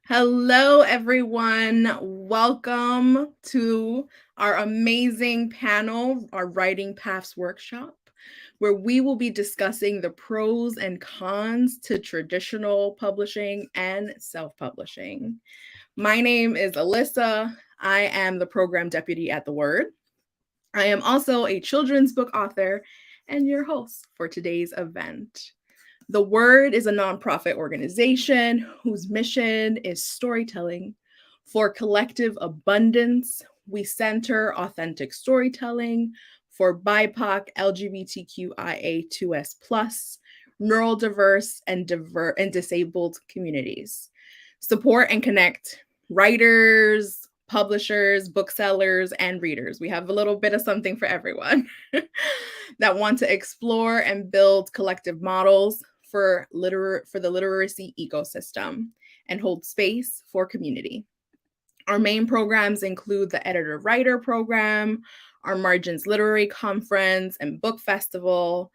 Hello, everyone. Welcome to our amazing panel, our Writing Paths workshop, where we will be discussing the pros and cons to traditional publishing and self-publishing. My name is Alyssa. I am the program deputy at The Word. I am also a children's book author and your host for today's event. The Word is a nonprofit organization whose mission is storytelling for collective abundance. We center authentic storytelling for BIPOC, LGBTQIA2S+, neurodiverse, and disabled communities. Support and connect writers, publishers, booksellers, and readers. We have a little bit of something for everyone that want to explore and build collective models for the literacy ecosystem and hold space for community. Our main programs include the Editor-Writer Program, our Margins Literary Conference and Book Festival,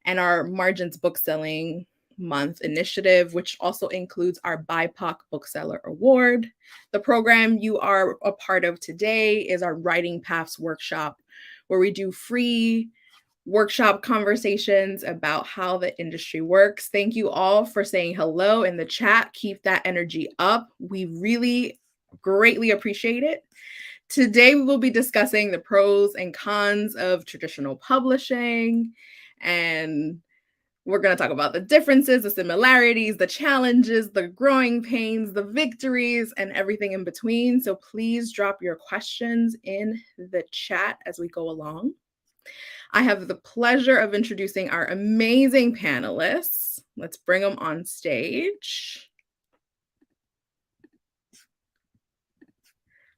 and our Margins Bookselling Month initiative, which also includes our BIPOC Bookseller Award. The program you are a part of today is our Writing Paths workshop, where we do free workshop conversations about how the industry works. Thank you all for saying hello in the chat. Keep that energy up. We really greatly appreciate it. Today, we will be discussing the pros and cons of traditional publishing, and we're going to talk about the differences, the similarities, the challenges, the growing pains, the victories, and everything in between. So please drop your questions in the chat as we go along. I have the pleasure of introducing our amazing panelists. Let's bring them on stage.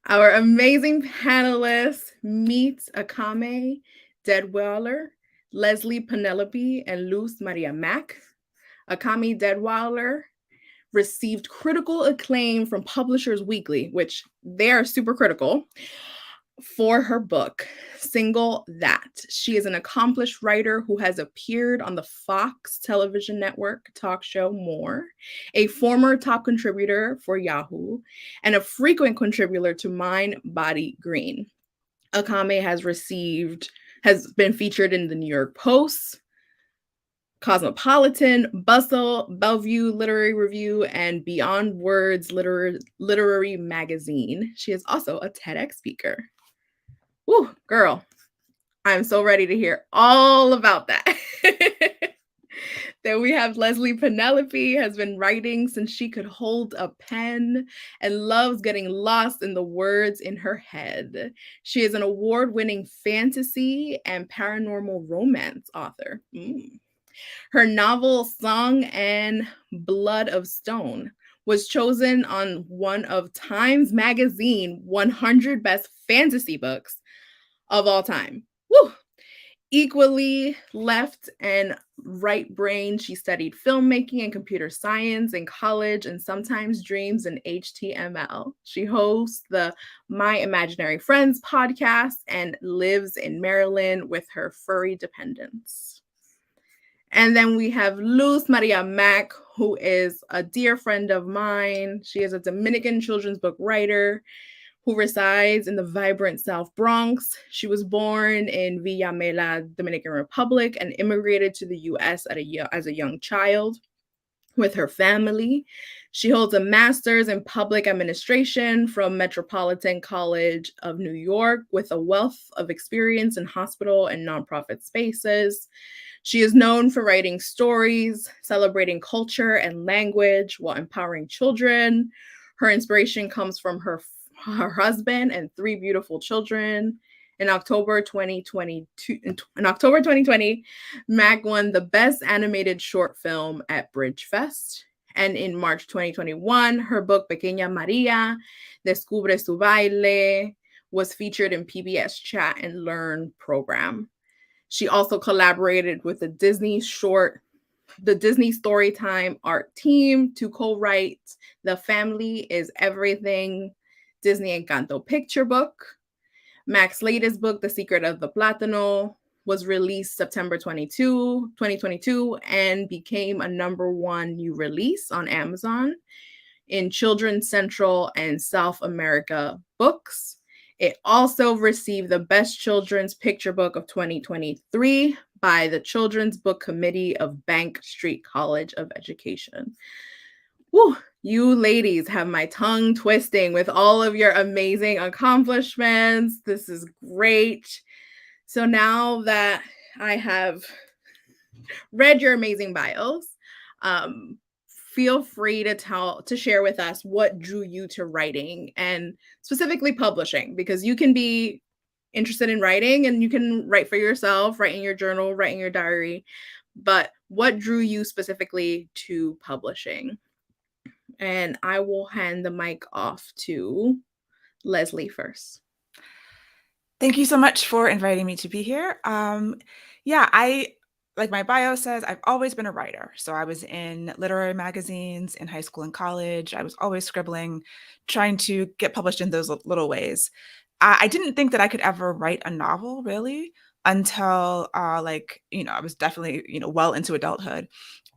Our amazing panelists meet Acamea Deadwiler, Leslie Penelope, and Luz Maria Mack. Acamea Deadwiler received critical acclaim from Publishers Weekly, which they are super critical, for her book, Single That. She is an accomplished writer who has appeared on the Fox television network talk show More, a former top contributor for Yahoo, and a frequent contributor to mindbodygreen. Acamea has been featured in the New York Post, Cosmopolitan, Bustle, Bellevue Literary Review, and Beyond Words Literary Magazine. She is also a TEDx speaker. Woo, girl, I'm so ready to hear all about that. Then we have Leslie Penelope, has been writing since she could hold a pen and loves getting lost in the words in her head. She is an award-winning fantasy and paranormal romance author. Her novel, Song and Blood of Stone, was chosen on one of Times Magazine 100 Best Fantasy Books of all time. Woo! Equally left and right brain, she studied filmmaking and computer science in college and sometimes dreams in HTML. She hosts the My Imaginary Friends podcast and lives in Maryland with her furry dependents. And then we have Luz Maria Mack, who is a dear friend of mine. She is a Dominican children's book writer who resides in the vibrant South Bronx. She was born in Villamela, Dominican Republic, and immigrated to the U.S. as a young child with her family. She holds a master's in public administration from Metropolitan College of New York with a wealth of experience in hospital and nonprofit spaces. She is known for writing stories, celebrating culture and language while empowering children. Her inspiration comes from her husband and 3 beautiful children. In October 2020, Mac won the Best Animated Short Film at Bridge Fest. And in March 2021, her book Pequeña María, Descubre su baile, was featured in PBS Chat and Learn program. She also collaborated with the Disney Storytime art team to co-write The Family is Everything Disney Encanto picture book. Mac's latest book, The Secret of the Plátano, was released September 2022, and became a #1 new release on Amazon. in Children's Central and South America books. It also received the Best Children's Picture Book of 2023 by the Children's Book Committee of Bank Street College of Education. Woo, you ladies have my tongue twisting with all of your amazing accomplishments. This is great. So now that I have read your amazing bios, feel free to share with us what drew you to writing and specifically publishing, because you can be interested in writing and you can write for yourself, write in your journal, write in your diary, but what drew you specifically to publishing? And I will hand the mic off to Leslie first. Thank you so much for inviting me to be here. Like my bio says, I've always been a writer. So I was in literary magazines in high school and college. I was always scribbling, trying to get published in those little ways. I didn't think that I could ever write a novel, really, until I was definitely, well into adulthood.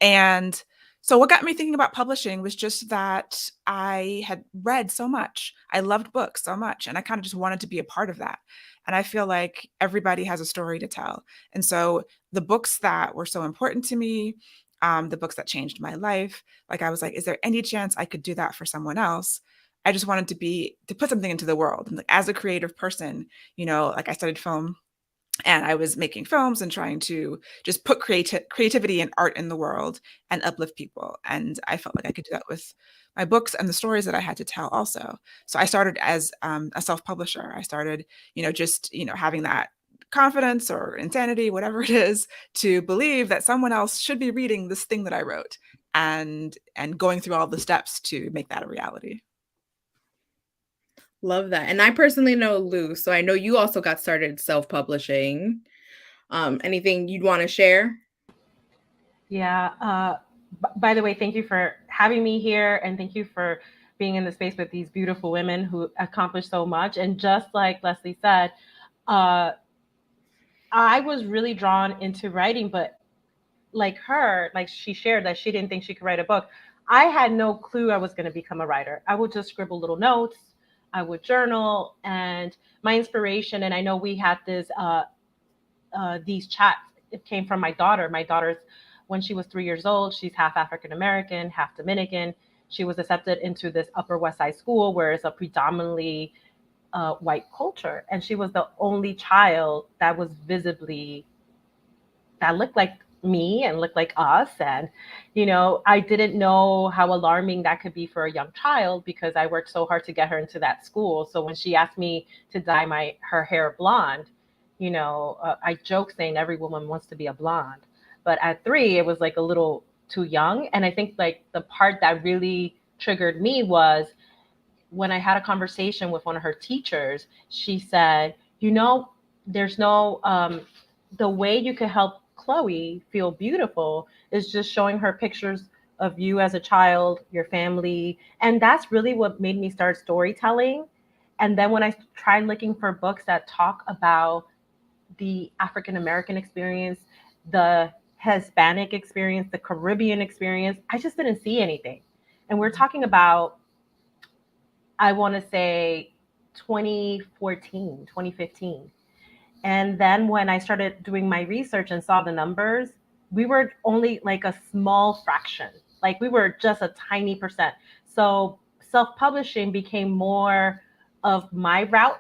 And so what got me thinking about publishing was just that I had read so much. I loved books so much, and I kind of just wanted to be a part of that. And I feel like everybody has a story to tell. And so the books that were so important to me, the books that changed my life, like I was like, is there any chance I could do that for someone else? I just wanted to put something into the world. And like, as a creative person, like I studied film and I was making films and trying to just put creativity and art in the world and uplift people. And I felt like I could do that with my books and the stories that I had to tell also. So I started as a self-publisher. I started, having that confidence or insanity, whatever it is, to believe that someone else should be reading this thing that I wrote and going through all the steps to make that a reality. Love that. And I personally know Lou, so I know you also got started self-publishing. Anything you'd want to share? Yeah. By the way, thank you for having me here, and thank you for being in the space with these beautiful women who accomplished so much. And just like Leslie said, I was really drawn into writing, but like her, like she shared that she didn't think she could write a book. I had no clue I was going to become a writer. I would just scribble little notes. I would journal, and my inspiration. And I know we had these chats. It came from my daughter. My daughter's, when she was 3 years old, she's half African American, half Dominican. She was accepted into this Upper West Side school where it's a predominantly white culture, and she was the only child that was that looked like me and looked like us. And I didn't know how alarming that could be for a young child, because I worked so hard to get her into that school. So when she asked me to dye her hair blonde, I joke saying every woman wants to be a blonde, but at 3 it was like a little too young. And I think like the part that really triggered me was when I had a conversation with one of her teachers. She said, there's no the way you could help Chloe feel beautiful is just showing her pictures of you as a child, your family. And that's really what made me start storytelling. And then when I tried looking for books that talk about the African American experience, the Hispanic experience, the Caribbean experience, I just didn't see anything. And we're talking about, I want to say 2014, 2015. And then when I started doing my research and saw the numbers, we were only like a small fraction. Like we were just a tiny percent. So self-publishing became more of my route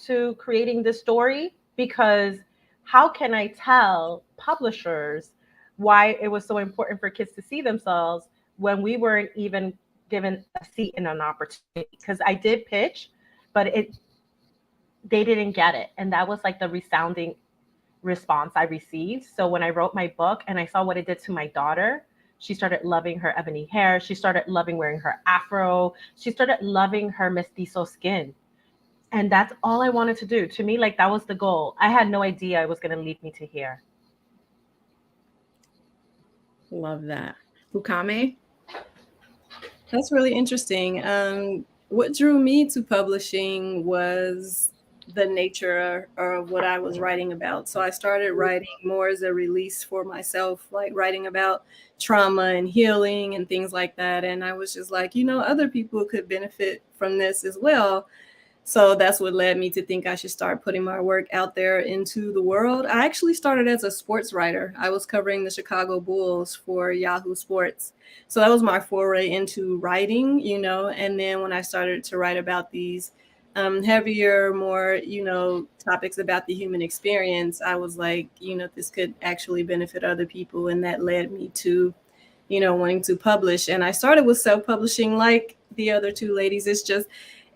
to creating this story, because how can I tell publishers why it was so important for kids to see themselves when we weren't even given a seat and an opportunity? Because I did pitch, but they didn't get it. And that was like the resounding response I received. So when I wrote my book and I saw what it did to my daughter, she started loving her ebony hair. She started loving wearing her afro. She started loving her mestizo skin. And that's all I wanted to do. To me, like that was the goal. I had no idea it was going to lead me to here. Love that. Acamea? That's really interesting. What drew me to publishing was the nature of what I was writing about. So I started writing more as a release for myself, like writing about trauma and healing and things like that. And I was just like, other people could benefit from this as well. So that's what led me to think I should start putting my work out there into the world. I actually started as a sports writer. I was covering the Chicago Bulls for Yahoo Sports. So that was my foray into writing, and then when I started to write about these heavier, more, topics about the human experience, I was like, this could actually benefit other people. And that led me to wanting to publish. And I started with self-publishing like the other two ladies.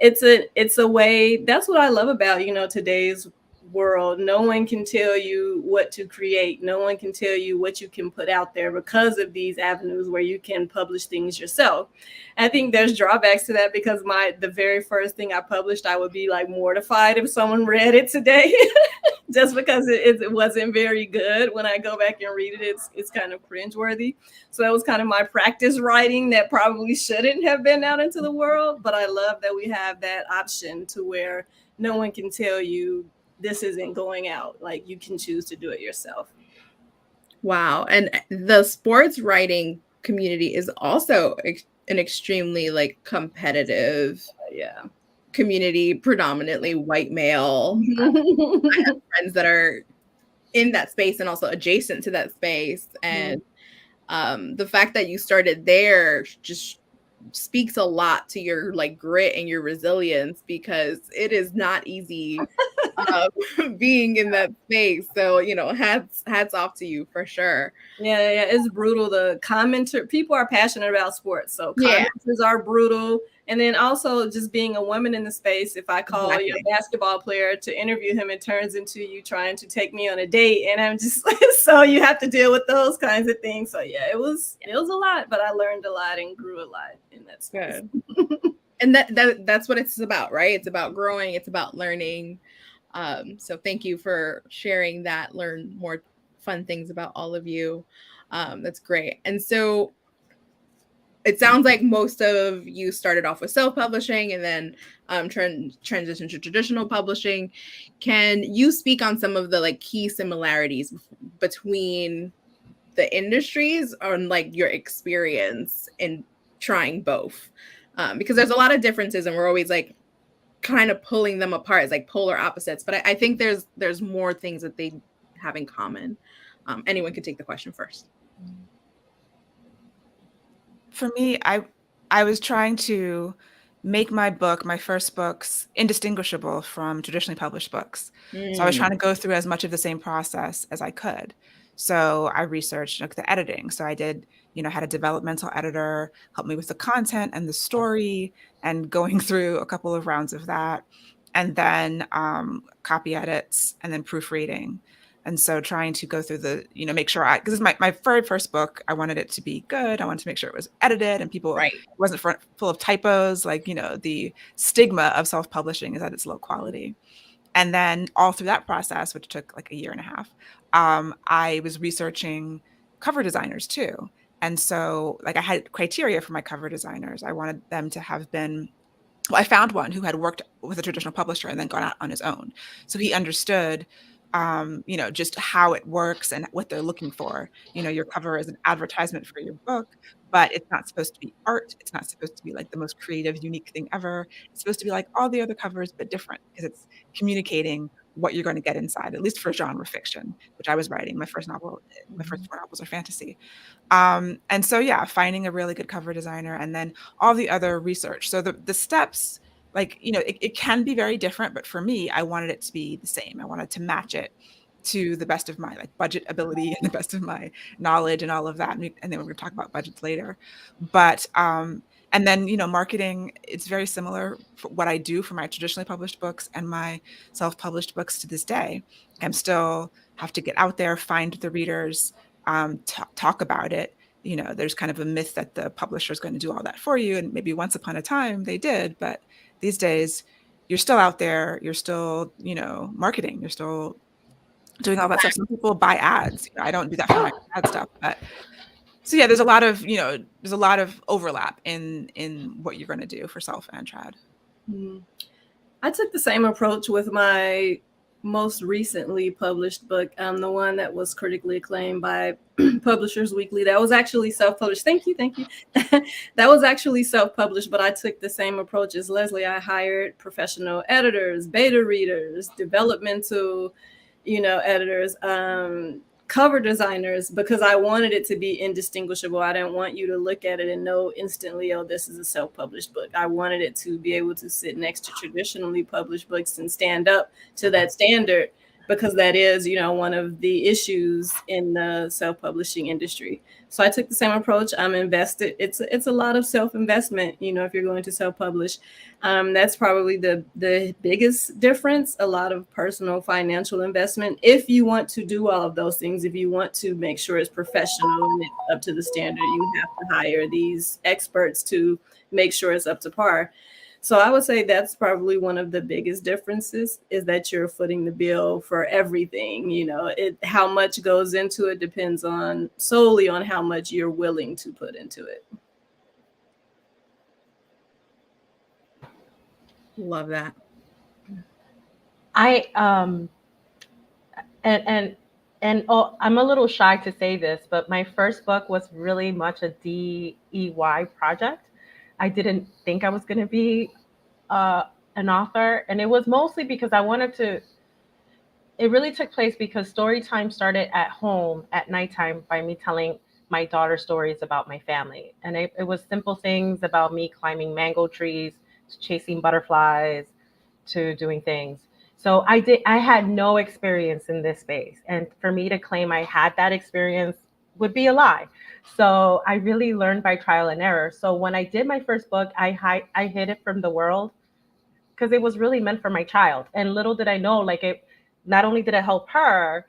It's a way. That's what I love about, today's world. No one can tell you what to create. No one can tell you what you can put out there because of these avenues where you can publish things yourself. I think there's drawbacks to that because the very first thing I published, I would be like mortified if someone read it today. Just because it wasn't very good. When I go back and read it, it's kind of cringeworthy. So that was kind of my practice writing that probably shouldn't have been out into the world. But I love that we have that option to where no one can tell you this isn't going out. Like you can choose to do it yourself. Wow. And the sports writing community is also an extremely like competitive community, predominantly white male. I have friends that are in that space and also adjacent to that space. And the fact that you started there just speaks a lot to your like grit and your resilience, because it is not easy being in that space. So, hats off to you for sure. Yeah, it's brutal. The commenter people are passionate about sports, so commenters are brutal. And then also just being a woman in the space, if I call a basketball player to interview him, it turns into you trying to take me on a date. And I'm just so you have to deal with those kinds of things. So yeah, it was a lot, but I learned a lot and grew a lot in that space. And that's what it's about, right? It's about growing, it's about learning. So thank you for sharing that, learn more fun things about all of you. That's great. And so it sounds like most of you started off with self-publishing and then transitioned to traditional publishing. Can you speak on some of the like key similarities between the industries or like your experience in trying both? Because there's a lot of differences and we're always like kind of pulling them apart as like polar opposites. But I think there's more things that they have in common. Anyone could take the question first. For me, I was trying to make my first books, indistinguishable from traditionally published books. So I was trying to go through as much of the same process as I could. So I researched like the editing. So I did, had a developmental editor help me with the content and the story and going through a couple of rounds of that. And then copy edits and then proofreading. And so trying to go through the, make sure because it's my very first book, I wanted it to be good. I wanted to make sure it was edited and people wasn't full of typos. Like, the stigma of self-publishing is that it's low quality. And then all through that process, which took like a year and a half, I was researching cover designers too. And so like I had criteria for my cover designers. I wanted them to have been, I found one who had worked with a traditional publisher and then gone out on his own. So he understood just how it works and what they're looking for. Your cover is an advertisement for your book, but it's not supposed to be art. It's not supposed to be like the most creative, unique thing ever. It's supposed to be like all the other covers, but different because it's communicating what you're going to get inside, at least for genre fiction, which I was writing. My first 4 novels are fantasy. And so, finding a really good cover designer and then all the other research. So the steps, like, it can be very different, but for me, I wanted it to be the same. I wanted to match it to the best of my like budget ability and the best of my knowledge and all of that. And then we're going to talk about budgets later. But, and then, marketing, it's very similar for what I do for my traditionally published books and my self-published books to this day. I'm still have to get out there, find the readers, talk about it. There's kind of a myth that the publisher is going to do all that for you. And maybe once upon a time they did, but these days you're still out there, you're still, marketing, you're still doing all that stuff. Some people buy ads. I don't do that for my ad stuff, but so there's a lot of, there's a lot of overlap in what you're going to do for self and trad. I took the same approach with my most recently published book, the one that was critically acclaimed by Publishers Weekly. That was actually self-published. Thank you. That was actually self-published, but I took the same approach as Leslie. I hired professional editors, beta readers, developmental, editors, cover designers, because I wanted it to be indistinguishable. I didn't want you to look at it and know instantly, oh, this is a self-published book. I wanted it to be able to sit next to traditionally published books and stand up to that standard, because that is, one of the issues in the self-publishing industry. So I took the same approach. I'm invested. It's a lot of self-investment, if you're going to self-publish. That's probably the biggest difference. A lot of personal financial investment. If you want to do all of those things, if you want to make sure it's professional and it's up to the standard, you have to hire these experts to make sure it's up to par. So I would say that's probably one of the biggest differences, is that you're footing the bill for everything. How much goes into it depends solely on how much you're willing to put into it. Love that. I'm a little shy to say this, but my first book was really much a DEY project. I didn't think I was going to be an author, and it was mostly because it really took place because story time started at home at nighttime by me telling my daughter stories about my family. And it was simple things about me climbing mango trees, to chasing butterflies, to doing things. So I had no experience in this space. And for me to claim I had that experience would be a lie. So I really learned by trial and error. So when I did my first book, I hid it from the world because it was really meant for my child. And little did I know, like, it not only did it help her,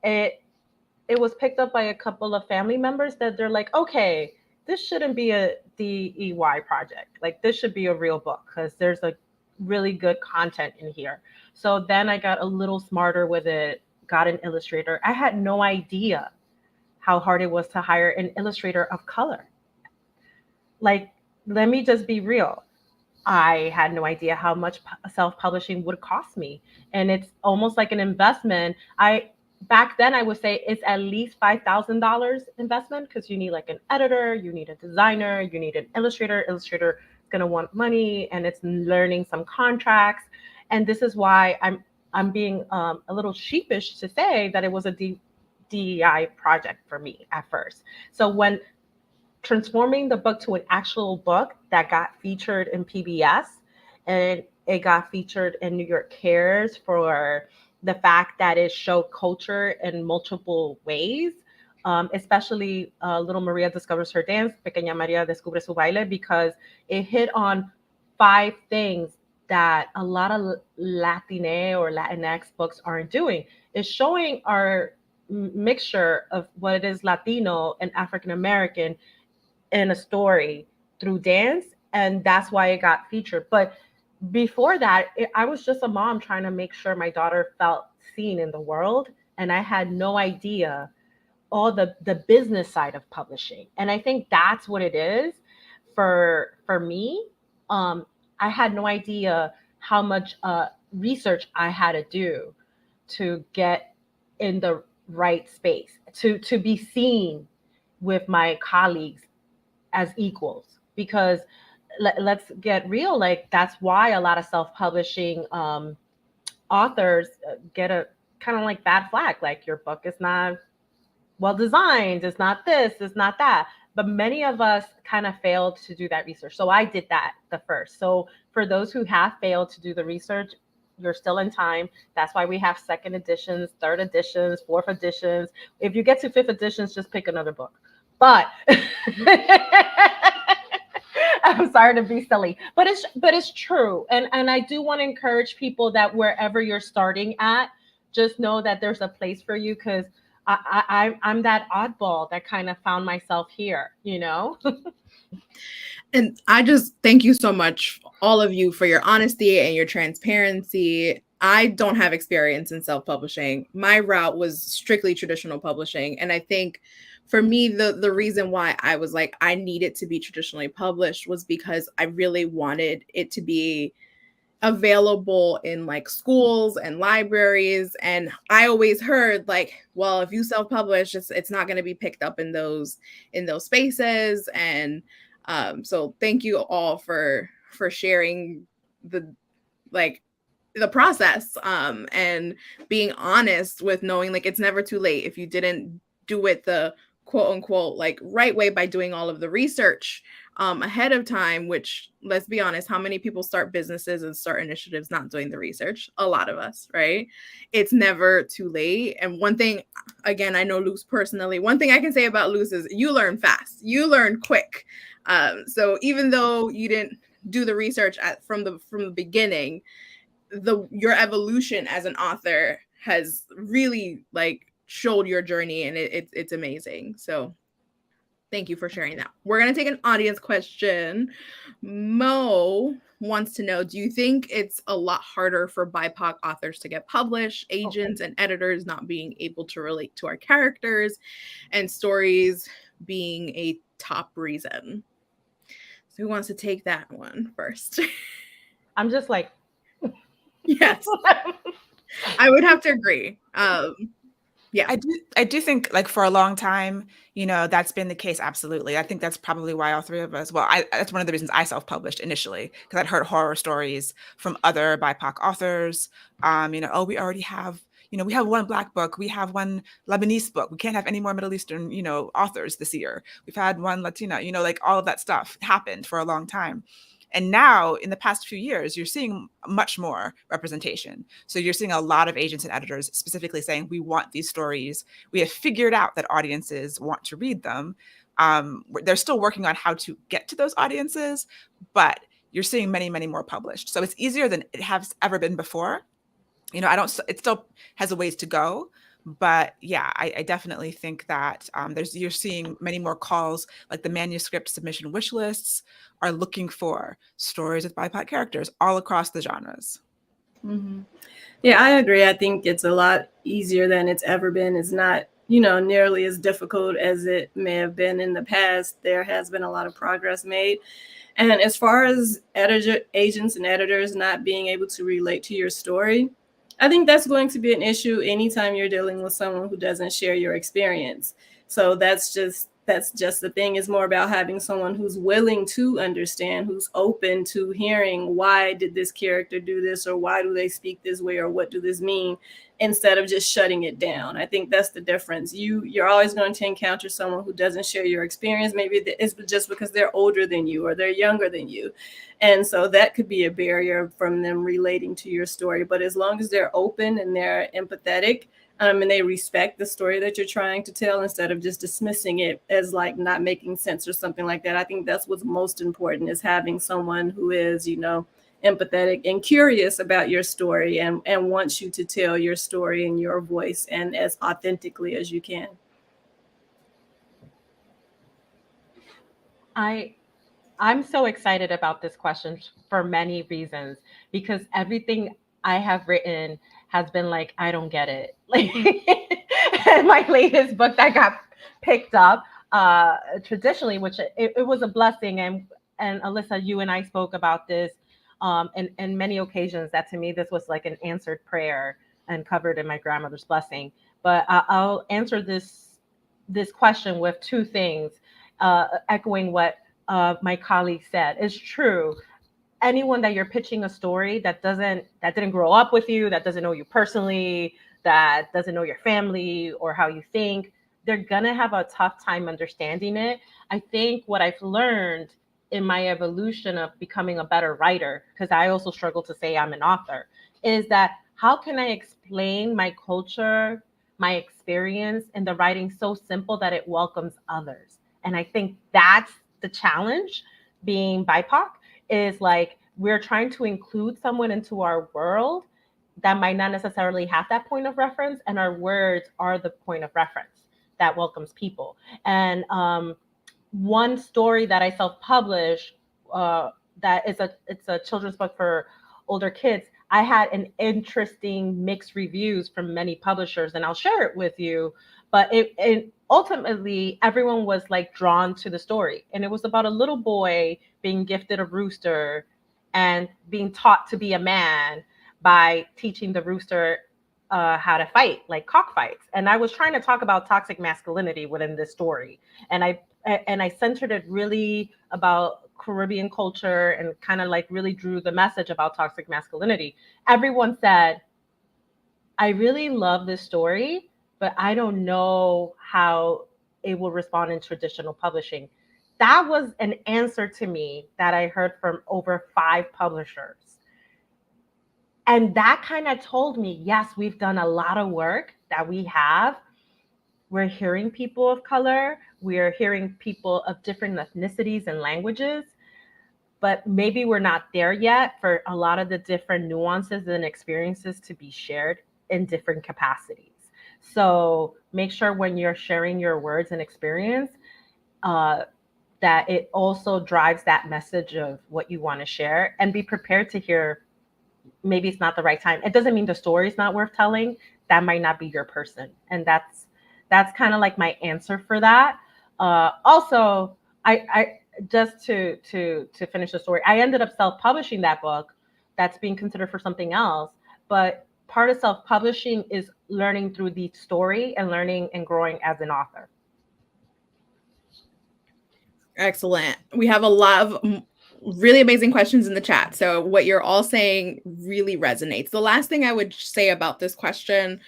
it was picked up by a couple of family members that they're like, okay, this shouldn't be a DEY project. Like, this should be a real book because there's a really good content in here. So then I got a little smarter with it, got an illustrator. I had no idea how hard it was to hire an illustrator of color. Like, let me just be real. I had no idea how much self-publishing would cost me. And it's almost like an investment. Back then I would say it's at least $5,000 investment, because you need like an editor, you need a designer, you need an illustrator. Illustrator is going to want money, and it's learning some contracts. And this is why I'm being a little sheepish to say that it was a DEI project for me at first. So when transforming the book to an actual book that got featured in PBS, and it got featured in New York Cares for the fact that it showed culture in multiple ways, especially Little Maria Discovers Her Dance, Pequeña Maria Descubre Su Baile, because it hit on 5 things that a lot of Latine or Latinx books aren't doing. It's showing our mixture of what it is Latino and African American in a story through dance, and that's why it got featured. But before that, I was just a mom trying to make sure my daughter felt seen in the world, and I had no idea all the business side of publishing. And I think that's what it is for me. I had no idea how much research I had to do to get in the right space, to be seen with my colleagues as equals. Because let's get real, like, that's why a lot of self-publishing authors get a kind of like bad flag, like, your book is not well designed, it's not this, it's not that. But many of us kind of failed to do that research. So I did that the first. So for those who have failed to do the research, you're still in time. That's why we have 2nd editions, 3rd editions, 4th editions. If you get to 5th editions, just pick another book. But I'm sorry to be silly, but it's true. And I do want to encourage people that wherever you're starting at, just know that there's a place for you, because I'm that oddball that kind of found myself here, And I just thank you so much, all of you, for your honesty and your transparency. I don't have experience in self-publishing. My route was strictly traditional publishing. And I think for me, the reason why I was like, I needed to be traditionally published was because I really wanted it to be available in like schools and libraries. And I always heard like, well, if you self-publish, it's not going to be picked up in those spaces. And so thank you all for sharing the like the process and being honest with knowing like it's never too late if you didn't do it the quote unquote like right way by doing all of the research ahead of time, which let's be honest, how many people start businesses and start initiatives not doing the research? A lot of us, right? It's never too late. And one thing, again, I know Luce personally, one thing I can say about Luce is you learn fast, you learn quick. So even though you didn't do the research from the beginning, your evolution as an author has really like showed your journey, and it's amazing. So thank you for sharing that. We're going to take an audience question. Mo wants to know, do you think it's a lot harder for BIPOC authors to get published, agents and editors not being able to relate to our characters, and stories being a top reason? So who wants to take that one first? I'm just like, yes, I would have to agree. Yeah, I do think like for a long time, you know, that's been the case. Absolutely. I think that's probably why all three of us, that's one of the reasons I self-published initially, because I'd heard horror stories from other BIPOC authors. You know, oh, we already have, you know, we have one Black book, we have one Lebanese book, we can't have any more Middle Eastern, you know, authors this year. We've had one Latina, you know, like all of that stuff happened for a long time. And now in the past few years, you're seeing much more representation. So you're seeing a lot of agents and editors specifically saying, we want these stories. We have figured out that audiences want to read them. They're still working on how to get to those audiences, but you're seeing many, many more published. So it's easier than it has ever been before. You know, it still has a ways to go. But yeah, I definitely think that you're seeing many more calls, like the manuscript submission wish lists are looking for stories with BIPOC characters all across the genres. Mm-hmm. Yeah, I agree. I think it's a lot easier than it's ever been. It's not, you know, nearly as difficult as it may have been in the past. There has been a lot of progress made. And as far as agents and editors not being able to relate to your story, I think that's going to be an issue anytime you're dealing with someone who doesn't share your experience. So that's just the thing. Is more about having someone who's willing to understand, who's open to hearing why did this character do this, or why do they speak this way, or what do this mean, instead of just shutting it down. I think that's the difference. You're always going to encounter someone who doesn't share your experience. Maybe it's just because they're older than you or they're younger than you. And so that could be a barrier from them relating to your story. But as long as they're open and they're empathetic, and they respect the story that you're trying to tell, instead of just dismissing it as like not making sense or something like that. I think that's what's most important, is having someone who is, you know, empathetic and curious about your story and wants you to tell your story in your voice and as authentically as you can. I'm so excited about this question for many reasons, because everything I have written has been like, I don't get it. Like and my latest book that got picked up traditionally, which it was a blessing. And Alyssa, you and I spoke about this in many occasions, that to me, this was like an answered prayer and covered in my grandmother's blessing. But I'll answer this question with two things, echoing what my colleague said. It's true. Anyone that you're pitching a story that didn't grow up with you, that doesn't know you personally, that doesn't know your family or how you think, they're gonna have a tough time understanding it. I think what I've learned in my evolution of becoming a better writer, because I also struggle to say I'm an author, is that how can I explain my culture, my experience in the writing so simple that it welcomes others? And I think that's the challenge being BIPOC, is like we're trying to include someone into our world that might not necessarily have that point of reference, and our words are the point of reference that welcomes people. And one story that I self-published, it's a children's book for older kids. I had an interesting mixed reviews from many publishers, and I'll share it with you. But it ultimately, everyone was like drawn to the story, and it was about a little boy being gifted a rooster and being taught to be a man by teaching the rooster how to fight, like cockfights. And I was trying to talk about toxic masculinity within this story. And I centered it really about Caribbean culture and kind of like really drew the message about toxic masculinity. Everyone said, I really love this story, but I don't know how it will respond in traditional publishing. That was an answer to me that I heard from over 5 publishers. And that kind of told me, yes, we've done a lot of work that we have. We're hearing people of color, we're hearing people of different ethnicities and languages, but maybe we're not there yet for a lot of the different nuances and experiences to be shared in different capacities. So make sure when you're sharing your words and experience, that it also drives that message of what you want to share, and be prepared to hear maybe it's not the right time. It doesn't mean the story's not worth telling. That might not be your person. And that's kind of like my answer for that. Also, I just to finish the story, I ended up self-publishing that book that's being considered for something else. But part of self-publishing is learning through the story and learning and growing as an author. Excellent. We have a lot of really amazing questions in the chat. So what you're all saying really resonates. The last thing I would say about this question,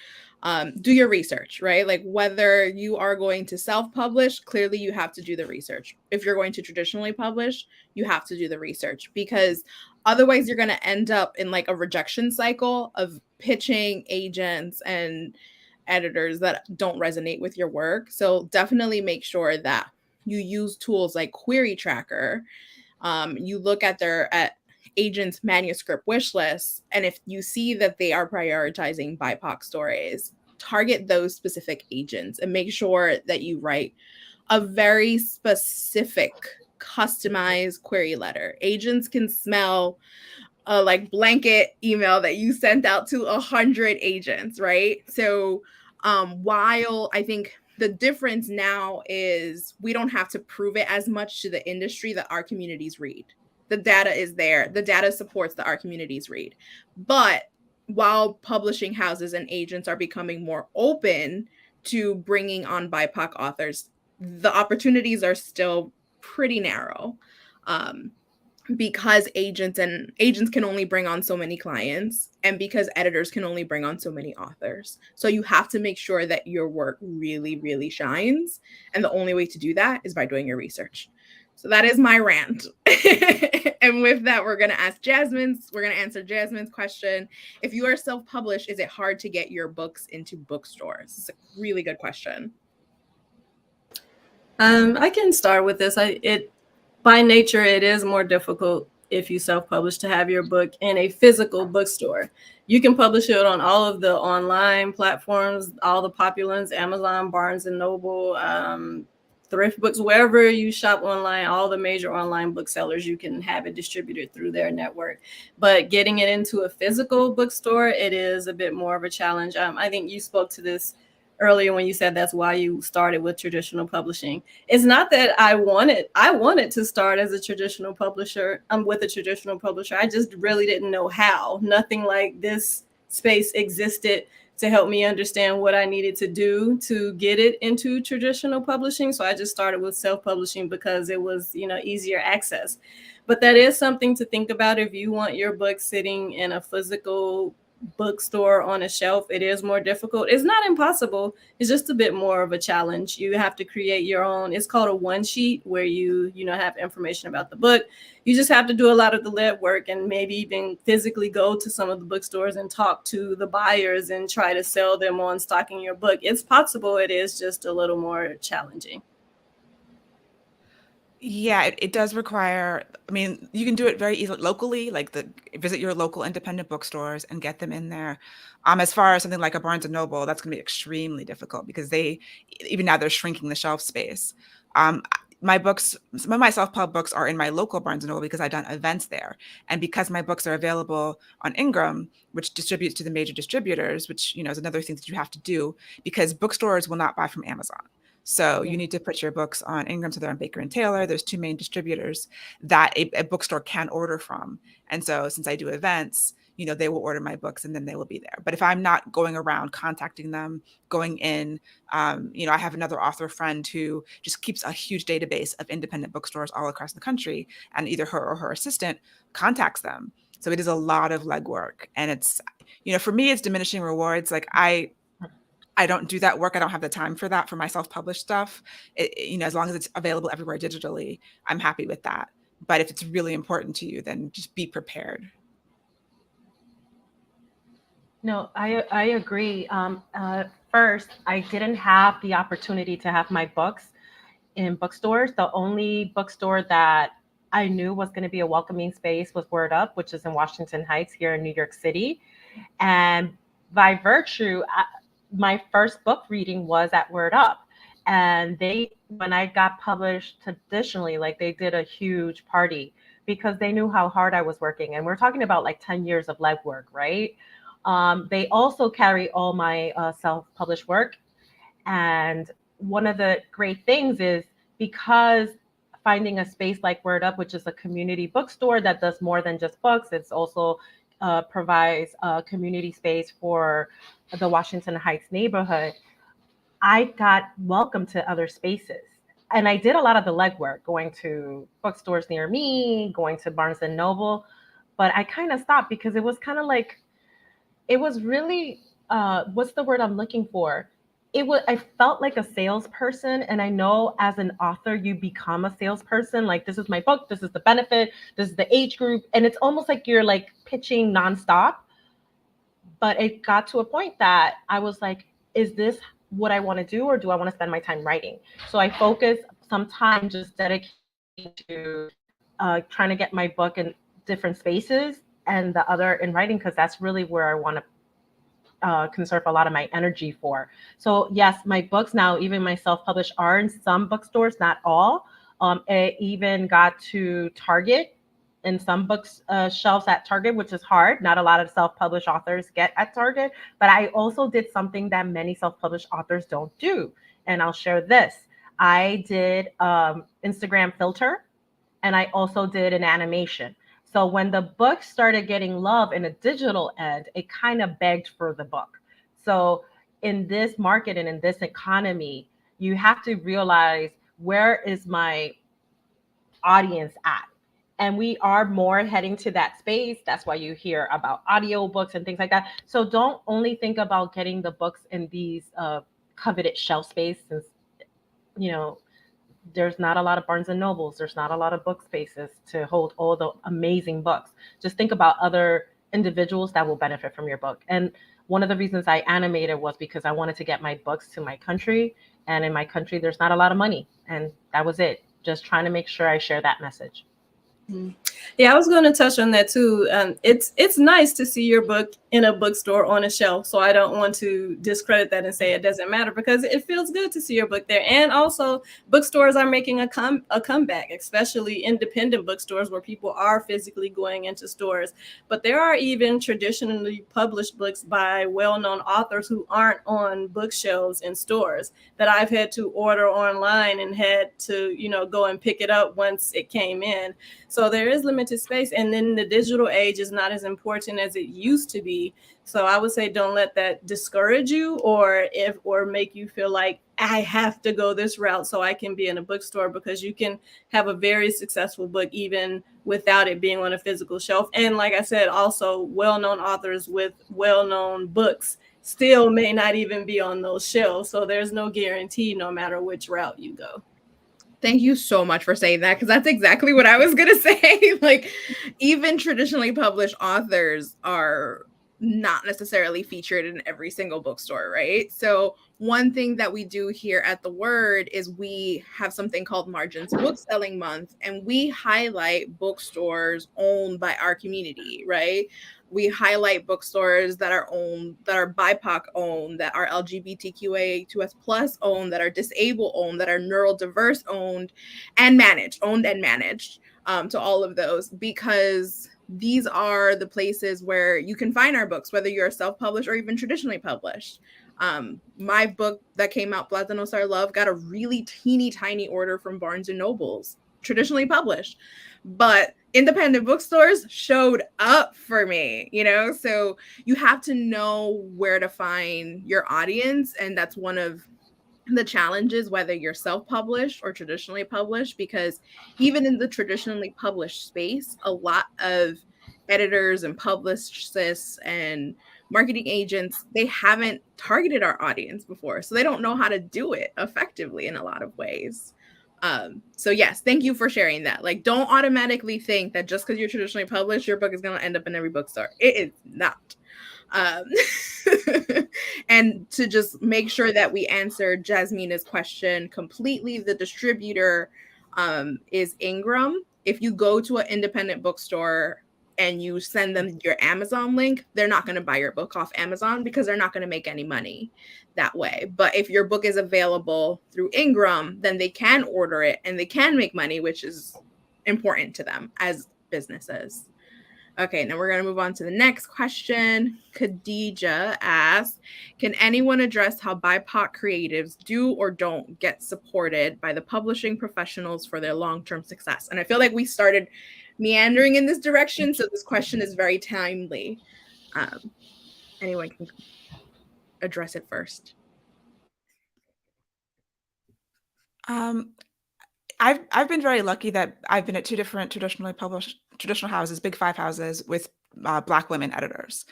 do your research, right? Like whether you are going to self-publish, clearly you have to do the research. If you're going to traditionally publish, you have to do the research, because otherwise you're going to end up in like a rejection cycle of pitching agents and editors that don't resonate with your work. So definitely make sure that you use tools like Query Tracker. You look at agents' manuscript wish lists, and if you see that they are prioritizing BIPOC stories, target those specific agents and make sure that you write a very specific, customized query letter. Agents can smell a like blanket email that you sent out to 100 agents, right? So while I think the difference now is we don't have to prove it as much to the industry that our communities read. The data is there. The data supports that our communities read. But while publishing houses and agents are becoming more open to bringing on BIPOC authors, the opportunities are still pretty narrow. Because agents can only bring on so many clients, and because editors can only bring on so many authors. So you have to make sure that your work really, really shines. And the only way to do that is by doing your research. So that is my rant. And with that, we're going to answer Jasmine's question. If you are self-published, is it hard to get your books into bookstores? It's a really good question. I can start with this. By nature, it is more difficult if you self-publish to have your book in a physical bookstore. You can publish it on all of the online platforms, all the popular ones, Amazon, Barnes and Noble, Thrift Books, wherever you shop online, all the major online booksellers, you can have it distributed through their network. But getting it into a physical bookstore, it is a bit more of a challenge. I think you spoke to this earlier when you said that's why you started with traditional publishing. It's not that I wanted to start as a traditional publisher. I'm with a traditional publisher. I just really didn't know how. Nothing like this space existed to help me understand what I needed to do to get it into traditional publishing. So I just started with self-publishing because it was, easier access. But that is something to think about. If you want your book sitting in a physical bookstore on a shelf, it is more difficult. It's not impossible. It's just a bit more of a challenge. You have to create your own, it's called a one sheet, where you have information about the book. You just have to do a lot of the lead work and maybe even physically go to some of the bookstores and talk to the buyers and try to sell them on stocking your book. It's possible. It is just a little more challenging. Yeah, it does require, you can do it very easily locally, visit your local independent bookstores and get them in there. As far as something like a Barnes & Noble, that's going to be extremely difficult because even now they're shrinking the shelf space. My books, some of my self-pub books are in my local Barnes & Noble because I've done events there. And because my books are available on Ingram, which distributes to the major distributors, which, is another thing that you have to do, because bookstores will not buy from Amazon. So you need to put your books on Ingram, Sother, Baker and Taylor. There's two main distributors that a bookstore can order from. And so since I do events, they will order my books and then they will be there. But if I'm not going around contacting them, going in, I have another author friend who just keeps a huge database of independent bookstores all across the country, and either her or her assistant contacts them. So it is a lot of legwork, and it's, for me, it's diminishing rewards. Like I don't do that work. I don't have the time for that for my self-published stuff. As long as it's available everywhere digitally, I'm happy with that. But if it's really important to you, then just be prepared. No, I agree. First, I didn't have the opportunity to have my books in bookstores. The only bookstore that I knew was going to be a welcoming space was Word Up, which is in Washington Heights here in New York City. And by virtue, my first book reading was at Word Up. And when I got published traditionally, like they did a huge party because they knew how hard I was working. And we're talking about like 10 years of legwork, right? They also carry all my self-published work. And one of the great things is because finding a space like Word Up, which is a community bookstore that does more than just books, it's also provides a community space for the Washington Heights neighborhood. I got welcomed to other spaces. And I did a lot of the legwork, going to bookstores near me, going to Barnes and Noble. But I kind of stopped because it was kind of like, it was really, what's the word I'm looking for? I felt like a salesperson. And I know as an author, you become a salesperson. Like, this is my book, this is the benefit, this is the age group. And it's almost like you're like pitching nonstop. But it got to a point that I was like, is this what I want to do? Or do I want to spend my time writing? So I focused some time just dedicating to trying to get my book in different spaces and the other in writing, because that's really where I want to conserve a lot of my energy for. So yes, my books now, even my self-published, are in some bookstores, not all. It even got to Target, in some books shelves at Target, which is hard. Not a lot of self-published authors get at Target, but I also did something that many self-published authors don't do. And I'll share this. I did Instagram filter, and I also did an animation. So when the book started getting love in a digital end, it kind of begged for the book. So in this market and in this economy, you have to realize, where is my audience at? And we are more heading to that space. That's why you hear about audiobooks and things like that. So don't only think about getting the books in these coveted shelf space, since, there's not a lot of Barnes and Nobles. There's not a lot of book spaces to hold all the amazing books. Just think about other individuals that will benefit from your book. And one of the reasons I animated was because I wanted to get my books to my country. And in my country, there's not a lot of money. And that was it. Just trying to make sure I share that message. Yeah, I was going to touch on that too. It's nice to see your book in a bookstore on a shelf. So I don't want to discredit that and say it doesn't matter, because it feels good to see your book there. And also, bookstores are making a comeback, especially independent bookstores where people are physically going into stores. But there are even traditionally published books by well-known authors who aren't on bookshelves in stores that I've had to order online and had to, go and pick it up once it came in. So there is limited space. And then the digital age is not as important as it used to be. So I would say don't let that discourage you or make you feel like I have to go this route so I can be in a bookstore, because you can have a very successful book even without it being on a physical shelf. And like I said, also well-known authors with well-known books still may not even be on those shelves. So there's no guarantee no matter which route you go. Thank you so much for saying that, because that's exactly what I was going to say. Like, even traditionally published authors are not necessarily featured in every single bookstore, right? So one thing that we do here at The Word is we have something called Margins Bookselling Month, and we highlight bookstores owned by our community, right? We highlight bookstores that are BIPOC owned, that are LGBTQIA2S plus owned, that are disabled owned, that are neurodiverse owned and managed, to all of those, because these are the places where you can find our books, whether you're self-published or even traditionally published. My book that came out, Platanos Are Love, got a really teeny tiny order from Barnes and Nobles, traditionally published, but independent bookstores showed up for me, you know? So you have to know where to find your audience. And that's one of the challenges, whether you're self-published or traditionally published, because even in the traditionally published space, a lot of editors and publicists and marketing agents, they haven't targeted our audience before, so they don't know how to do it effectively in a lot of ways. So yes, thank you for sharing that. Like, don't automatically think that just because you're traditionally published, your book is going to end up in every bookstore. It is not. Um, and to just make sure that we answer Jasmina's question completely, the distributor is Ingram. If you go to an independent bookstore and you send them your Amazon link, they're not going to buy your book off Amazon because they're not going to make any money that way. But if your book is available through Ingram, then they can order it and they can make money, which is important to them as businesses. Okay, now we're going to move on to the next question. Khadija asks, can anyone address how BIPOC creatives do or don't get supported by the publishing professionals for their long-term success? And I feel like we started meandering in this direction, so this question is very timely. Anyone can address it first. I've been very lucky that I've been at two different traditional houses, big five houses with Black women editors.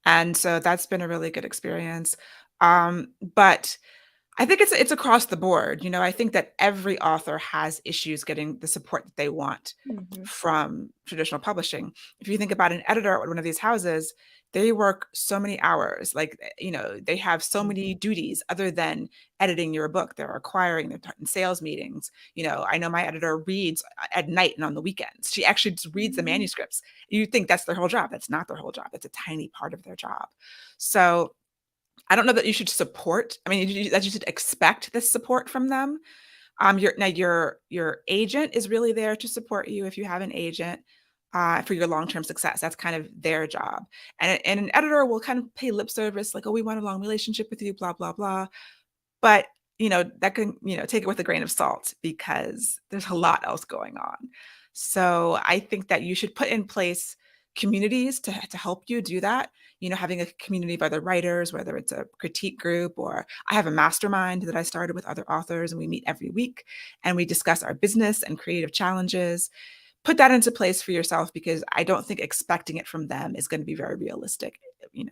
And so that's been a really good experience. But I think it's across the board. You know, I think that every author has issues getting the support that they want from traditional publishing. If you think about an editor at one of these houses, they work so many hours. Like, you know, they have so many duties other than editing your book. They're acquiring, they're in sales meetings. You know, I know my editor reads at night and on the weekends. She actually just reads the manuscripts. You think that's their whole job. That's not their whole job. That's a tiny part of their job. So I don't know that you should support. I mean, that you should expect this support from them. Your agent is really there to support you if you have an agent for your long-term success. That's kind of their job. And an editor will kind of pay lip service, like, oh, we want a long relationship with you, blah, blah, blah. But, you know, that can, you know, take it with a grain of salt because there's a lot else going on. So I think that you should put in place communities to help you do that. You know, having a community of other writers, whether it's a critique group or I have a mastermind that I started with other authors, and we meet every week and we discuss our business and creative challenges. Put that into place for yourself, because I don't think expecting it from them is going to be very realistic, you know.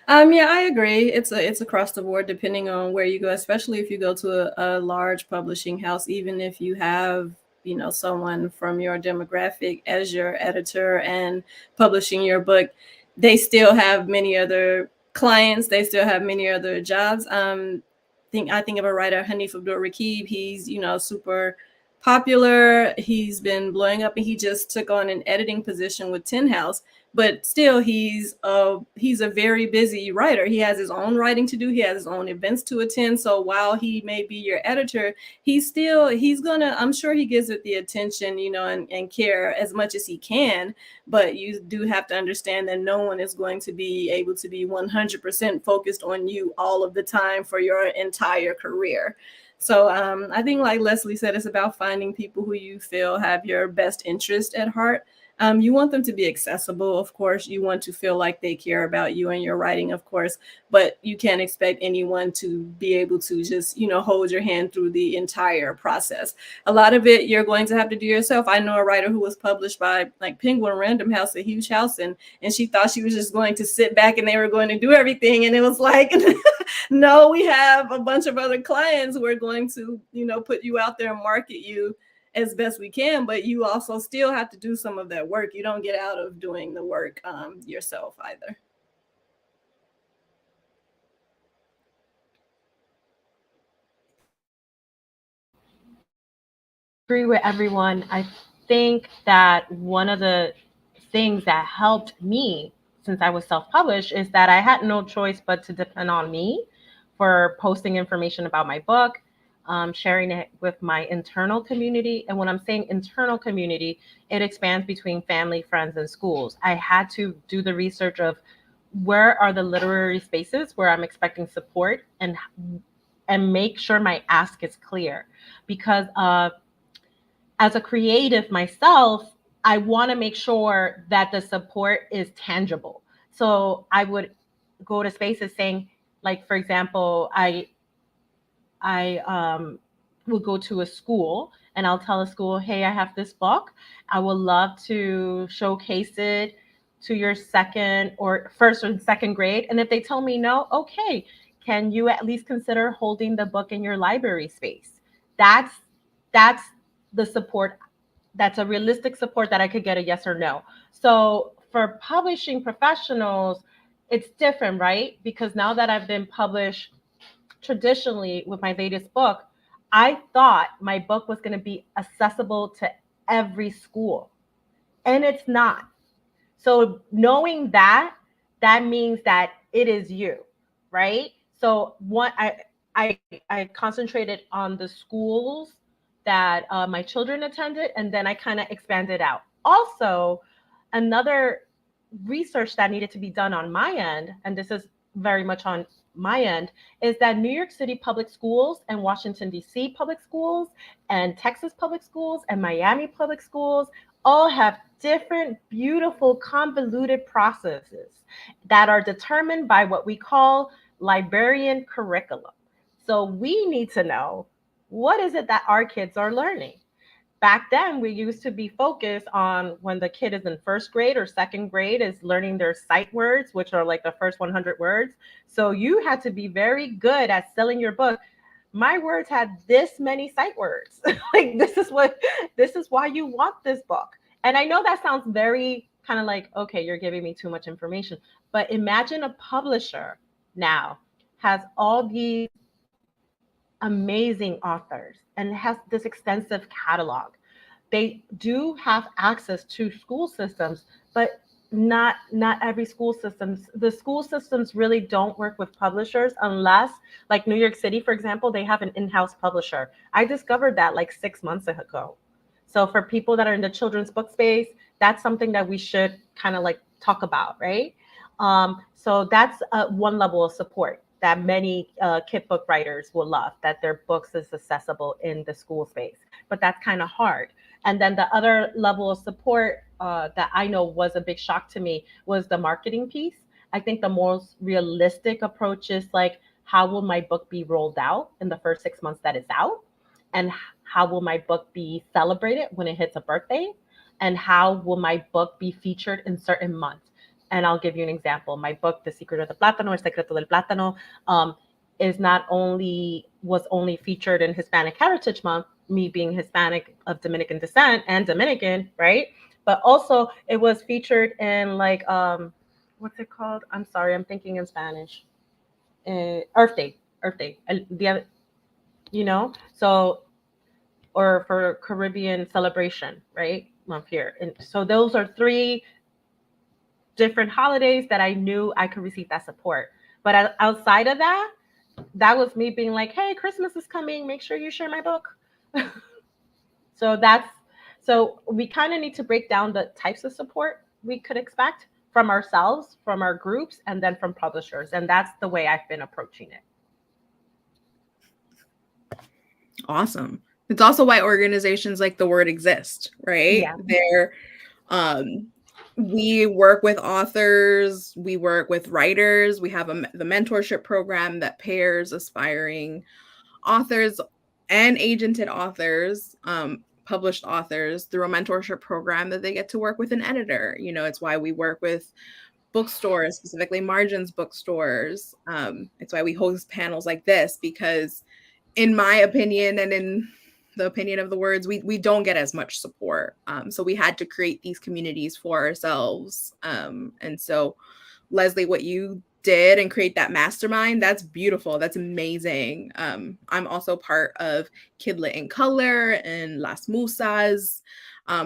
Yeah, I agree. It's across the board depending on where you go, especially if you go to a large publishing house, even if you have, you know, someone from your demographic as your editor and publishing your book, they still have many other clients, they still have many other jobs. I think of a writer, Hanif Abdul Rakib. He's, you know, super popular. He's been blowing up, and he just took on an editing position with Tin House. But still, he's a very busy writer. He has his own writing to do. He has his own events to attend. So while he may be your editor, he's gonna, I'm sure he gives it the attention, you know, and care as much as he can. But you do have to understand that no one is going to be able to be 100% focused on you all of the time for your entire career. So I think, like Leslie said, it's about finding people who you feel have your best interest at heart. You want them to be accessible, of course. You want to feel like they care about you and your writing, of course, but you can't expect anyone to be able to just, you know, hold your hand through the entire process. A lot of it you're going to have to do yourself. I know a writer who was published by like Penguin Random House, a huge house, and she thought she was just going to sit back and they were going to do everything. And it was like, no, we have a bunch of other clients who are going to, you know, put you out there and market you as best we can, but you also still have to do some of that work. You don't get out of doing the work yourself either. Agree with everyone. I think that one of the things that helped me since I was self-published is that I had no choice but to depend on me for posting information about my book, sharing it with my internal community. And when I'm saying internal community, it expands between family, friends, and schools. I had to do the research of where are the literary spaces where I'm expecting support, and make sure my ask is clear. Because as a creative myself, I want to make sure that the support is tangible. So I would go to spaces saying, like, for example, I will go to a school and I'll tell a school, hey, I have this book. I would love to showcase it to your second or first or second grade. And if they tell me no, okay, can you at least consider holding the book in your library space? That's the support. That's a realistic support that I could get a yes or no. So for publishing professionals, it's different, right? Because now that I've been published traditionally with my latest book, I thought my book was going to be accessible to every school, and it's not. So knowing that, that means that it is you, right? So what I concentrated on the schools that my children attended, and then I kind of expanded out. Also, another research that needed to be done on my end, and this is very much on my end, is that New York City public schools and Washington, D.C. public schools and Texas public schools and Miami public schools all have different, beautiful, convoluted processes that are determined by what we call librarian curriculum. So we need to know, what is it that our kids are learning? Back then, we used to be focused on when the kid is in first grade or second grade is learning their sight words, which are like the first 100 words. So you had to be very good at selling your book. My words had this many sight words. Like, this is why you want this book. And I know that sounds very kind of like, okay, you're giving me too much information. But imagine a publisher now has all these amazing authors and has this extensive catalog. They do have access to school systems, but not every school systems. The school systems really don't work with publishers unless, like New York City, for example, they have an in-house publisher. I discovered that like 6 months ago. So for people that are in the children's book space, that's something that we should kind of like talk about, right? So that's one level of support that many kid book writers will love, that their books is accessible in the school space. But that's kind of hard. And then the other level of support that I know was a big shock to me was the marketing piece. I think the most realistic approach is like, how will my book be rolled out in the first 6 months that it's out? And how will my book be celebrated when it hits a birthday? And how will my book be featured in certain months? And I'll give you an example. My book, The Secret of the Plátano, El Secreto del Plátano, was only featured in Hispanic Heritage Month, me being Hispanic of Dominican descent and Dominican, right? But also it was featured in like, what's it called? I'm sorry, I'm thinking in Spanish. Earth Day, you know? So, or for Caribbean celebration, right? Month here. And so those are 3 different holidays that I knew I could receive that support. But outside of that, that was me being like, hey, Christmas is coming. Make sure you share my book. So we kind of need to break down the types of support we could expect from ourselves, from our groups, and then from publishers. And that's the way I've been approaching it. Awesome. It's also why organizations like The Word exist, right? Yeah. They're we work with authors, we work with writers, we have the mentorship program that pairs aspiring authors and agented authors, published authors, through a mentorship program that they get to work with an editor. You know, it's why we work with bookstores, specifically Margins bookstores. It's why we host panels like this, because in my opinion, and in the opinion of The Words, we don't get as much support. So we had to create these communities for ourselves. And so, Leslie, what you did and create that mastermind, that's beautiful. That's amazing. I'm also part of Kidlit in Color and Las Musas,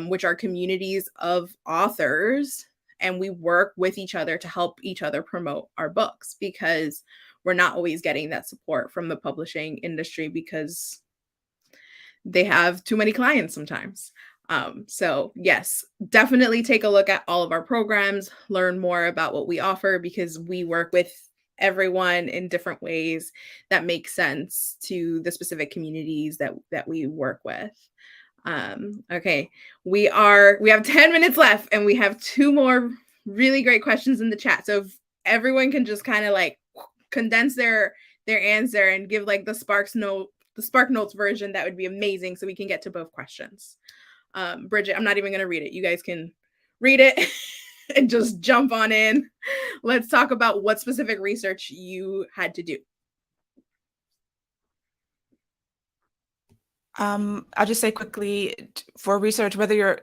which are communities of authors. And we work with each other to help each other promote our books, because we're not always getting that support from the publishing industry, because they have too many clients sometimes. So yes, definitely take a look at all of our programs, learn more about what we offer, because we work with everyone in different ways that make sense to the specific communities that we work with. Okay, we have 10 minutes left, and we have 2 more really great questions in the chat. So if everyone can just kind of like condense their answer and give like the Spark Notes version, that would be amazing, so we can get to both questions. Bridget, I'm not even going to read it. You guys can read it and just jump on in. Let's talk about what specific research you had to do. I'll just say quickly, for research, whether you're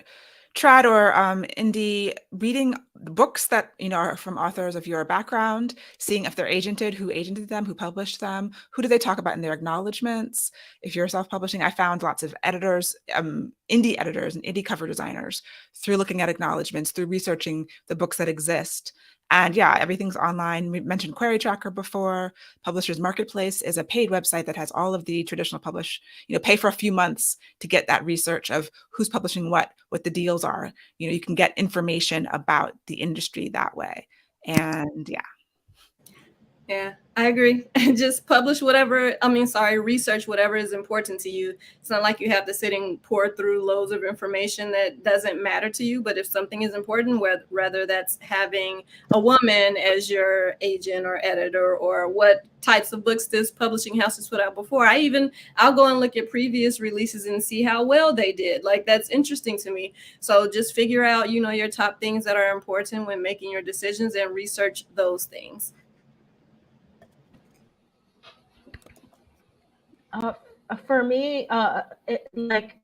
trad or indie, reading books that are from authors of your background, seeing if they're agented, who agented them, who published them, who do they talk about in their acknowledgments. If you're self-publishing, I found lots of editors, indie editors and indie cover designers, through looking at acknowledgments, through researching the books that exist. And yeah, everything's online. We mentioned Query Tracker before. Publishers Marketplace is a paid website that has all of the traditional pay for a few months to get that research of who's publishing what the deals are. You can get information about the industry that way. And Yeah, I agree. Just research whatever is important to you. It's not like you have to sit and pour through loads of information that doesn't matter to you. But if something is important, whether that's having a woman as your agent or editor, or what types of books this publishing house has put out before, I'll go and look at previous releases and see how well they did. Like, that's interesting to me. So just figure out, your top things that are important when making your decisions, and research those things. For me, like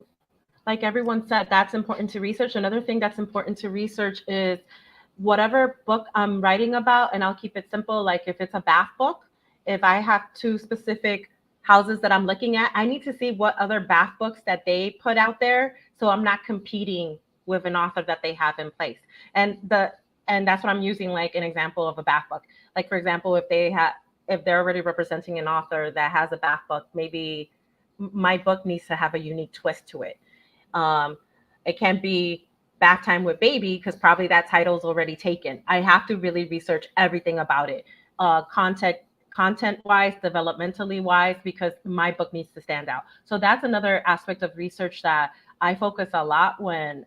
everyone said, that's important to research. Another thing that's important to research is whatever book I'm writing about, and I'll keep it simple. Like if it's a bath book, if I have 2 specific houses that I'm looking at, I need to see what other bath books that they put out there, so I'm not competing with an author that they have in place. And that's what I'm using, like an example of a bath book. Like, for example, if they're already representing an author that has a bath book, maybe my book needs to have a unique twist to it. It can't be Bath Time with Baby, because probably that title's already taken. I have to really research everything about it, content-wise, developmentally wise, because my book needs to stand out. So that's another aspect of research that I focus a lot when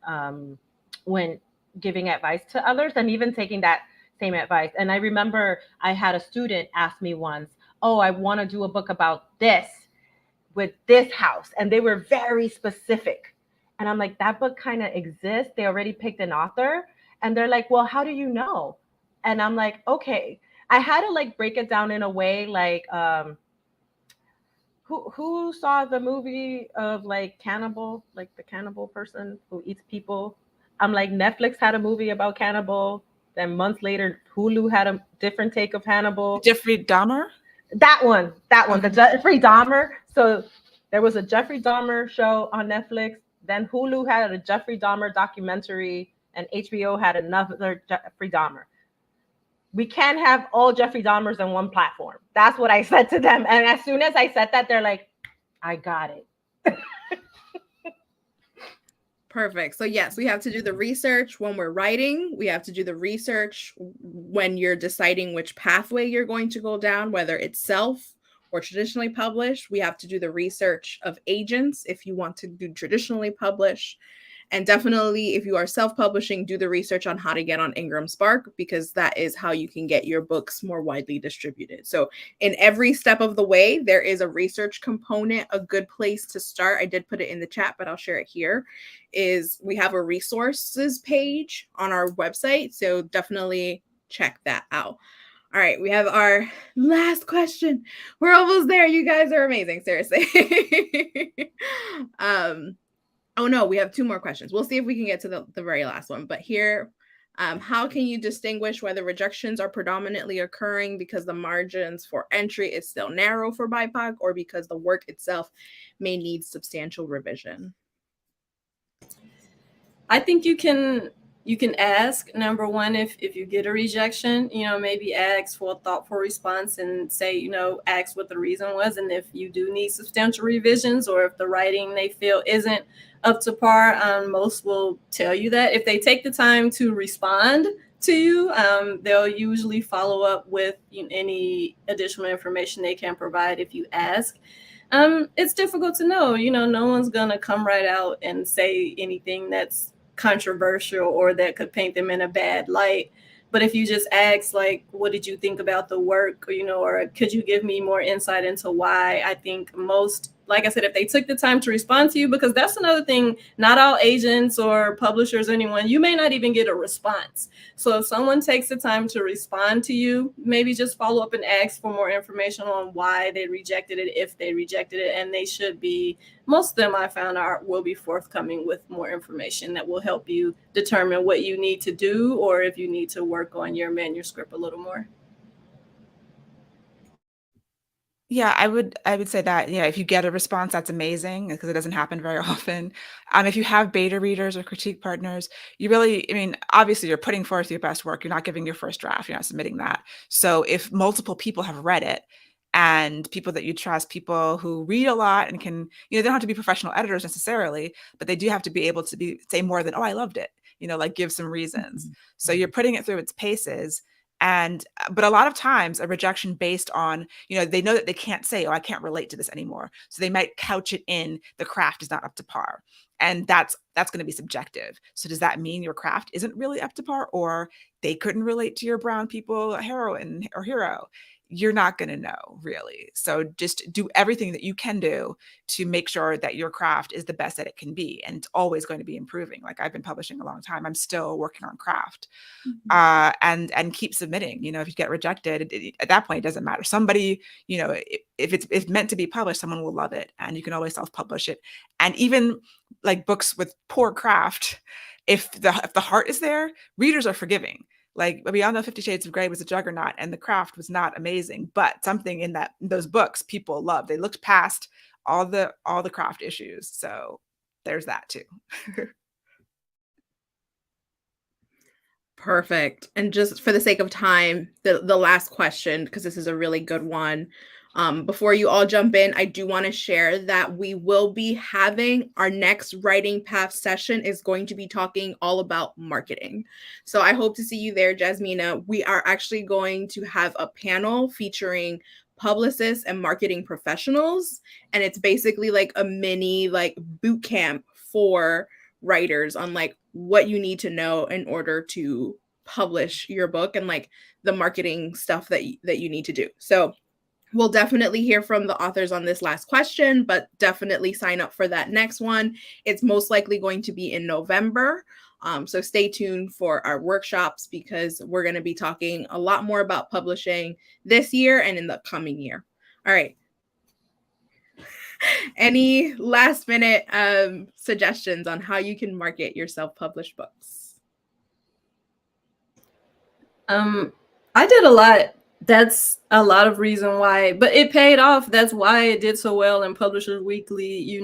giving advice to others, and even taking that same advice. And I remember I had a student ask me once, "Oh, I want to do a book about this with this house," and they were very specific. And I'm like, that book kind of exists. They already picked an author. And they're like, "Well, how do you know?" And I'm like, okay. I had to like break it down in a way like, who saw the movie of like Cannibal, like the cannibal person who eats people? I'm like, Netflix had a movie about cannibal. Then months later, Hulu had a different take of Hannibal. Jeffrey Dahmer? That one, the Jeffrey Dahmer. So there was a Jeffrey Dahmer show on Netflix. Then Hulu had a Jeffrey Dahmer documentary, and HBO had another Jeffrey Dahmer. We can't have all Jeffrey Dahmers on one platform. That's what I said to them. And as soon as I said that, they're like, I got it. Perfect. So yes, we have to do the research when we're writing. We have to do the research when you're deciding which pathway you're going to go down, whether it's self or traditionally published. We have to do the research of agents if you want to do traditionally publish. And definitely, if you are self-publishing, do the research on how to get on Ingram Spark, because that is how you can get your books more widely distributed. So in every step of the way, there is a research component. A good place to start, I did put it in the chat, but I'll share it here, is we have a resources page on our website. So definitely check that out. All right, we have our last question. We're almost there. You guys are amazing, seriously. Oh no, we have 2 more questions. We'll see if we can get to the very last one. But here, how can you distinguish whether rejections are predominantly occurring because the margins for entry is still narrow for BIPOC, or because the work itself may need substantial revision? I think you can You can ask, number one, if you get a rejection, maybe ask for a thoughtful response and say, ask what the reason was. And if you do need substantial revisions, or if the writing they feel isn't up to par, most will tell you that. If they take the time to respond to you, they'll usually follow up with any additional information they can provide if you ask. It's difficult to know. No one's gonna come right out and say anything that's controversial or that could paint them in a bad light. But if you just ask, like, what did you think about the work, or could you give me more insight into why? I think most, like I said, if they took the time to respond to you, because that's another thing, not all agents or publishers, anyone, you may not even get a response. So if someone takes the time to respond to you, maybe just follow up and ask for more information on why they rejected it, if they rejected it. And they should be, most of them I found will be forthcoming with more information that will help you determine what you need to do, or if you need to work on your manuscript a little more. Yeah, I would say that, if you get a response, that's amazing, because it doesn't happen very often. If you have beta readers or critique partners, you really, I mean, obviously you're putting forth your best work. You're not giving your first draft. You're not submitting that. So if multiple people have read it, and people that you trust, people who read a lot and can, they don't have to be professional editors necessarily, but they do have to be able to say more than, oh, I loved it, like give some reasons. So you're putting it through its paces. But a lot of times a rejection based on, they know that they can't say, oh, I can't relate to this anymore. So they might couch it in, the craft is not up to par. And that's going to be subjective. So does that mean your craft isn't really up to par, or they couldn't relate to your brown people heroine or hero? You're not going to know, really. So just do everything that you can do to make sure that your craft is the best that it can be. And it's always going to be improving. Like, I've been publishing a long time. I'm still working on craft. And keep submitting. If you get rejected, at that point, it doesn't matter. Somebody, if it's meant to be published, someone will love it, and you can always self-publish it. And even like books with poor craft, if the heart is there, readers are forgiving. Like, we all know 50 Shades of Grey was a juggernaut and the craft was not amazing, but something in those books people loved. They looked past all the craft issues. So there's that too. Perfect. And just for the sake of time, the last question, because this is a really good one. Before you all jump in, I do want to share that we will be having our next writing path session is going to be talking all about marketing. So I hope to see you there, Jasmina. We are actually going to have a panel featuring publicists and marketing professionals. And it's basically like a mini boot camp for writers on what you need to know in order to publish your book and the marketing stuff that you need to do. So we'll definitely hear from the authors on this last question, but definitely sign up for that next one. It's most likely going to be in November. So stay tuned for our workshops, because we're going to be talking a lot more about publishing this year and in the coming year. All right. Any last minute suggestions on how you can market your self-published books? I did a lot. That's a lot of reason why, but it paid off. That's why it did so well. And Publishers Weekly,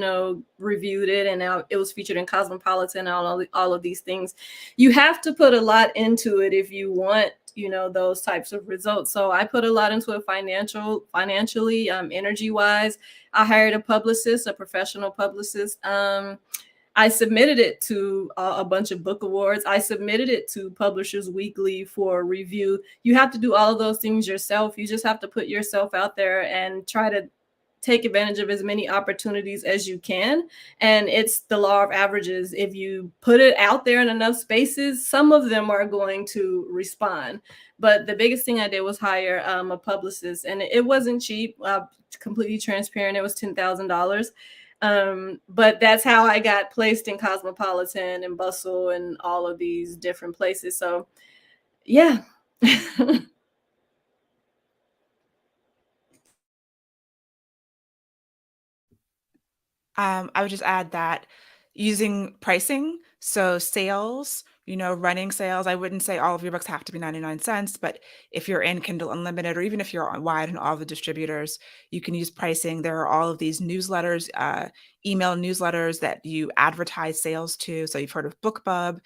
reviewed it, and now it was featured in Cosmopolitan and all of these things. You have to put a lot into it if you want, those types of results. So I put a lot into it financially, energy wise. I hired a publicist, a professional publicist. I submitted it to a bunch of book awards. I submitted it to Publishers Weekly for review. You have to do all of those things yourself. You just have to put yourself out there and try to take advantage of as many opportunities as you can. And it's the law of averages. If you put it out there in enough spaces, some of them are going to respond. But the biggest thing I did was hire a publicist, and it wasn't cheap. Completely transparent. It was $10,000. But that's how I got placed in Cosmopolitan and Bustle and all of these different places. So yeah. I would just add that using pricing, so sales, running sales. I wouldn't say all of your books have to be 99 cents, but if you're in Kindle Unlimited, or even if you're on wide and all the distributors, you can use pricing. There are all of these newsletters, email newsletters that you advertise sales to. So you've heard of BookBub.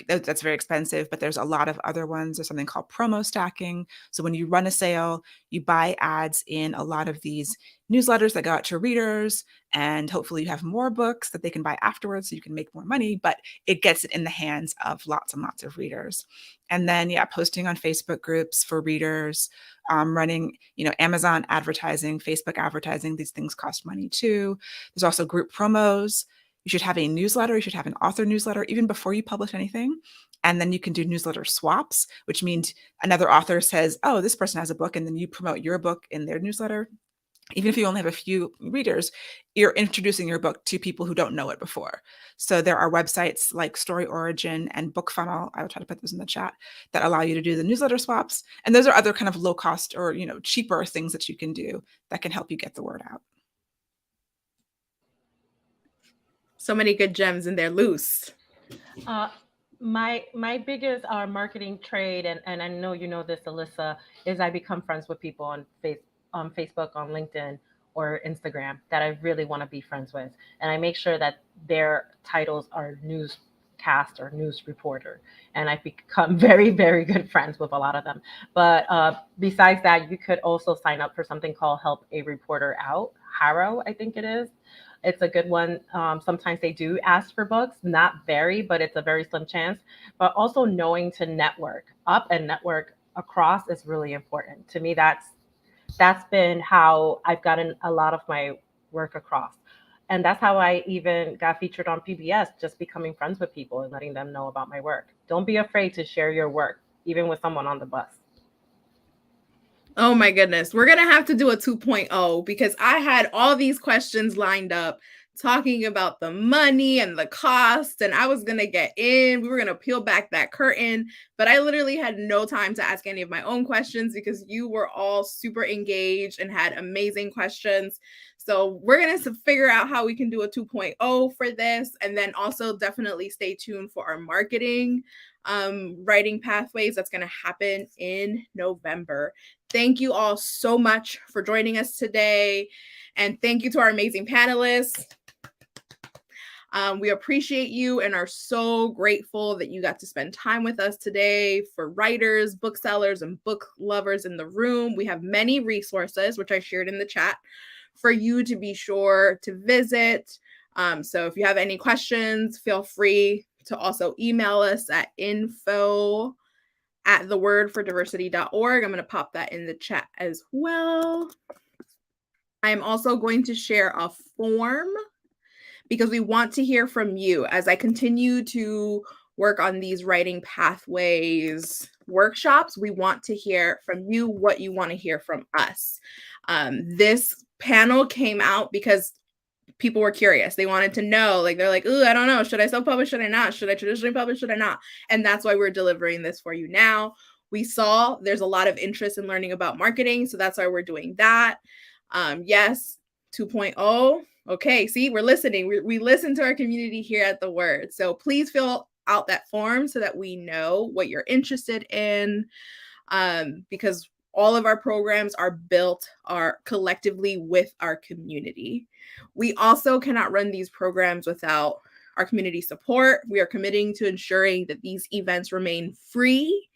That's very expensive, but there's a lot of other ones. There's something called promo stacking. So when you run a sale, you buy ads in a lot of these newsletters that go out to readers, and hopefully you have more books that they can buy afterwards so you can make more money, but it gets it in the hands of lots and lots of readers. And then, posting on Facebook groups for readers, running, Amazon advertising, Facebook advertising, these things cost money too. There's also group promos. You should have a newsletter. You should have an author newsletter even before you publish anything. And then you can do newsletter swaps, which means another author says, oh, this person has a book, and then you promote your book in their newsletter. Even if you only have a few readers, you're introducing your book to people who don't know it before. So there are websites like Story Origin and Book Funnel, I will try to put those in the chat, that allow you to do the newsletter swaps. And those are other kind of low cost or, cheaper things that you can do that can help you get the word out. So many good gems in there loose. My biggest marketing trade, and I know you know this, Alyssa, is I become friends with people on Facebook, on LinkedIn, or Instagram that I really want to be friends with. And I make sure that their titles are newscast or news reporter. And I've become very, very good friends with a lot of them. But besides that, you could also sign up for something called Help a Reporter Out. Harrow, I think it is. It's a good one. Sometimes they do ask for books, not very, but it's a very slim chance. But also knowing to network up and network across is really important. To me, that's been how I've gotten a lot of my work across. And that's how I even got featured on PBS, just becoming friends with people and letting them know about my work. Don't be afraid to share your work, even with someone on the bus. Oh my goodness. We're going to have to do a 2.0 because I had all these questions lined up talking about the money and the cost, and I was going to get in. We were going to peel back that curtain, but I literally had no time to ask any of my own questions because you were all super engaged and had amazing questions. So we're going to figure out how we can do a 2.0 for this, and then also definitely stay tuned for our marketing writing pathways that's going to happen in November. Thank you all so much for joining us today. And thank you to our amazing panelists. We appreciate you and are so grateful that you got to spend time with us today. For writers, booksellers, and book lovers in the room, we have many resources, which I shared in the chat, for you to be sure to visit. So if you have any questions, feel free to also email us at info@thewordfordiversity.org. I'm going to pop that in the chat as well. I'm also going to share a form because we want to hear from you as I continue to work on these writing pathways workshops. We want to hear from you what you want to hear from us. This panel came out because people were curious. They wanted to know, they're like, ooh, I don't know. Should I self-publish? Should I not? Should I traditionally publish? Should I not? And that's why we're delivering this for you now. We saw there's a lot of interest in learning about marketing. So that's why we're doing that. Yes, 2.0. Okay, see, we're listening. We listen to our community here at The Word. So please fill out that form so that we know what you're interested in, because all of our programs are built collectively with our community. We also cannot run these programs without our community support. We are committing to ensuring that these events remain free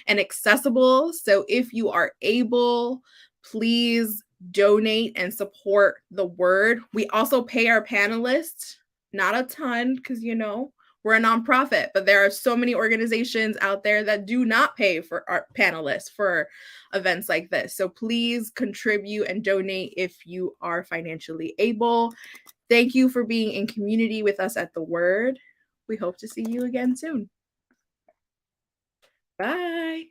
and accessible. So if you are able, please donate and support The Word. We also pay our panelists, not a ton, because, we're a nonprofit, but there are so many organizations out there that do not pay for our panelists for events like this. So please contribute and donate if you are financially able. Thank you for being in community with us at The Word. We hope to see you again soon. Bye.